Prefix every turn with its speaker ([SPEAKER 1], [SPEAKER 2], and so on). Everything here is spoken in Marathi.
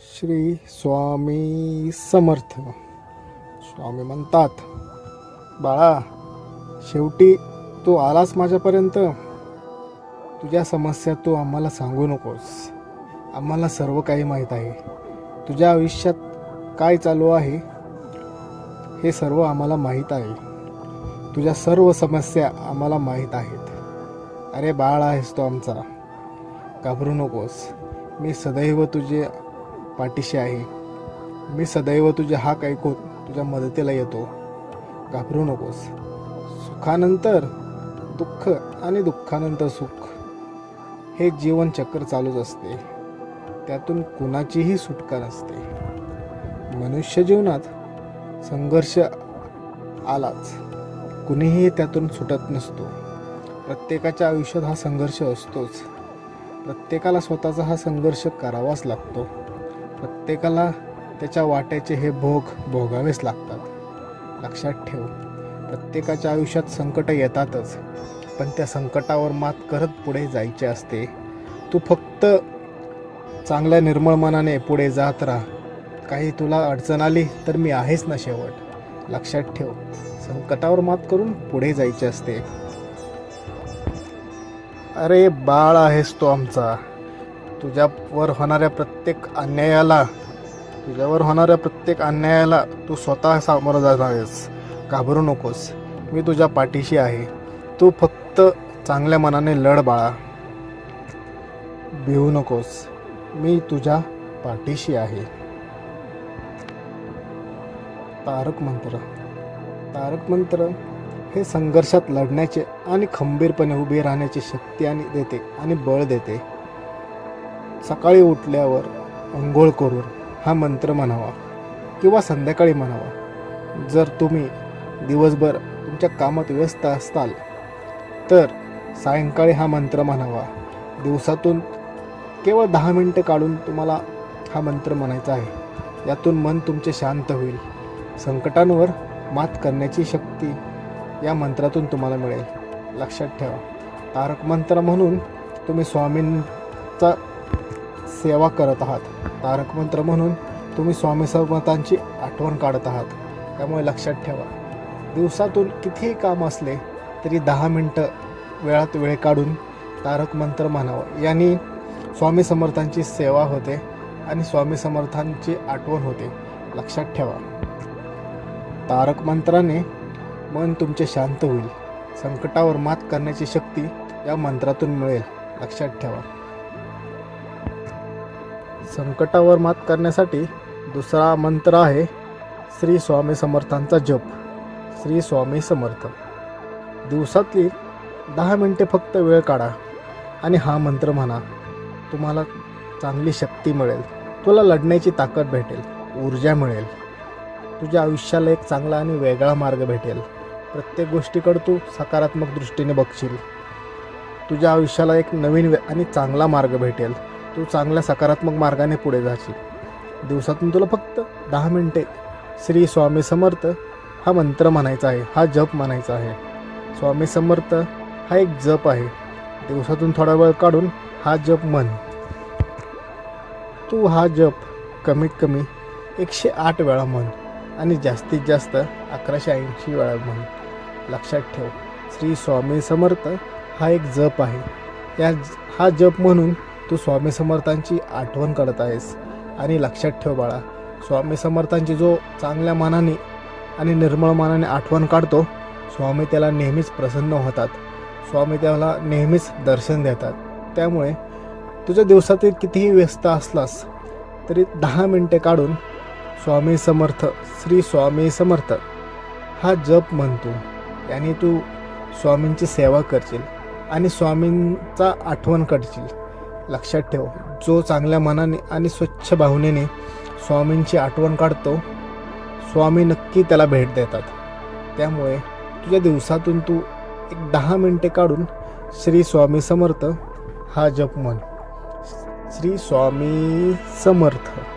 [SPEAKER 1] श्री स्वामी समर्थ. स्वामी म्हणतात, बाळा, शेवटी तू आलास माझ्यापर्यंत. तुझ्या समस्या तू आम्हाला सांगू नकोस. आम्हाला सर्व काही माहीत आहे. तुझ्या आयुष्यात काय चालू आहे हे सर्व आम्हाला माहीत आहे. तुझ्या सर्व समस्या आम्हाला माहीत आहेत. अरे बाळ आहेस तो आमचा, घाबरू नकोस. मी सदैव तुझे पाठीशी आहे. मी सदैव तुझे हाक ऐकून तुझ्या मदतीला येतो. घाबरू नकोस. सुखानंतर दुःख आणि दुःखानंतर सुख हे जीवनचक्र चालूच असते. त्यातून कुणाचीही सुटका नसते. मनुष्य जीवनात संघर्ष आलाच, कुणीही त्यातून सुटत नसतो. प्रत्येकाच्या आयुष्यात हा संघर्ष असतोच. प्रत्येकाला स्वतःचा हा संघर्ष करावाच लागतो. प्रत्येकाला त्याच्या वाट्याचे हे भोग भोगावेच लागतात. लक्षात ठेव, प्रत्येकाच्या आयुष्यात संकट येतातच, पण त्या संकटावर मात करत पुढे जायचे असते. तू फक्त चांगल्या निर्मळ मनाने पुढे जात राहा. काही तुला अडचण आली तर मी आहेच ना शेवट. लक्षात ठेव, संकटावर मात करून पुढे जायचे असते. अरे बाळ आहेस तो आमचा. तुझ्यावर होणाऱ्या प्रत्येक अन्यायाला तू स्वतः सामोरं जाणार आहेस. घाबरू नकोस. मी तुझ्या पाठीशी आहे. तू फक्त चांगल्या मनाने लढ बाळा. भिवू नकोस. मी तुझ्या पाठीशी आहे. तारक मंत्र हे संघर्षात लढण्याचे आणि खंबीरपणे उभे राहण्याची शक्ती देते आणि बळ देते. सकाळी उठल्यावर अंघोळ करून हा मंत्र म्हणावा किंवा संध्याकाळी म्हणावा. जर तुम्ही दिवसभर तुमच्या कामात व्यस्त असाल तर सायंकाळी हा मंत्र म्हणावा. दिवसातून केवळ 10 मिनिटं काढून तुम्हाला हा मंत्र म्हणायचा आहे. यातून मन तुमचे शांत होईल. संकटांवर मात करण्याची शक्ती या मंत्रातून तुम्हाला मिळेल. लक्षात ठेवा, तारक मंत्र म्हणून तुम्ही स्वामींचा सेवा करत आहात. तारक मंत्र म्हणून तुम्ही स्वामी समर्थांची आठवण काढत आहात. त्यामुळे लक्षात ठेवा, दिवसातून कितीही काम असले तरी 10 मिनिटं वेळात वेळ काढून तारक मंत्र म्हणावं. याने स्वामी समर्थांची सेवा होते आणि स्वामी समर्थांची आठवण होते. लक्षात ठेवा, तारक मंत्राने मन तुमचे शांत होईल. संकटावर मात करण्याची शक्ती या मंत्रातून मिळेल. लक्षात ठेवा, संकटावर मात करण्यासाठी दुसरा मंत्र आहे श्री स्वामी समर्थांचा जप. श्री स्वामी समर्थ. दिवसातली 10 मिनिटे फक्त वेळ काढा आणि हा मंत्र म्हणा. तुम्हाला चांगली शक्ती मिळेल. तुला लढण्याची ताकद भेटेल, ऊर्जा मिळेल. तुझ्या आयुष्याला एक चांगला आणि वेगळा मार्ग भेटेल. प्रत्येक गोष्टीकडे तू सकारात्मक दृष्टीने बघशील. तुझ्या आयुष्याला एक नवीन आणि चांगला मार्ग भेटेल. तू चांगल्या सकारात्मक मार्गाने पुढे जाशील. दिवसातून तुला फक्त 10 मिनिटे श्री स्वामी समर्थ हा मंत्र म्हणायचा आहे. हा जप म्हणायचा आहे. स्वामी समर्थ हा एक जप आहे. दिवसातून थोडा वेळ काढून हा जप म्हण. तू हा जप कमीत कमी 108 वेळा म्हण आणि जास्तीत जास्त 1180 वेळा म्हण. लक्षात ठेव, श्री स्वामी समर्थ हा एक जप आहे. हा जप म्हणून तू स्वामी समर्थांची आठवण करत आहेस. आणि लक्षात ठेव बाळा, स्वामी समर्थांची जो चांगल्या मनाने आणि निर्मळ मनाने आठवण काढतो, स्वामी त्याला नेहमीच प्रसन्न होतात. स्वामी त्याला नेहमीच दर्शन देतात. त्यामुळे तुझ्या दिवसातील कितीही व्यस्त असलास तरी 10 मिनिटे काढून स्वामी समर्थ, श्री स्वामी समर्थ हा जप म्हणतो. याने तू स्वामींची सेवा करशील आणि स्वामींचा आठवण करशील. लक्षात ठेव, जो चांगल्या मनाने आणि स्वच्छ भावनेने स्वामींची आठवण काढतो, स्वामी नक्की त्याला भेट देतात. त्यामुळे तुझ्या दिवसातून तू एक 10 मिनिटे काढून श्री स्वामी समर्थ हा जप म्हण. श्री स्वामी समर्थ.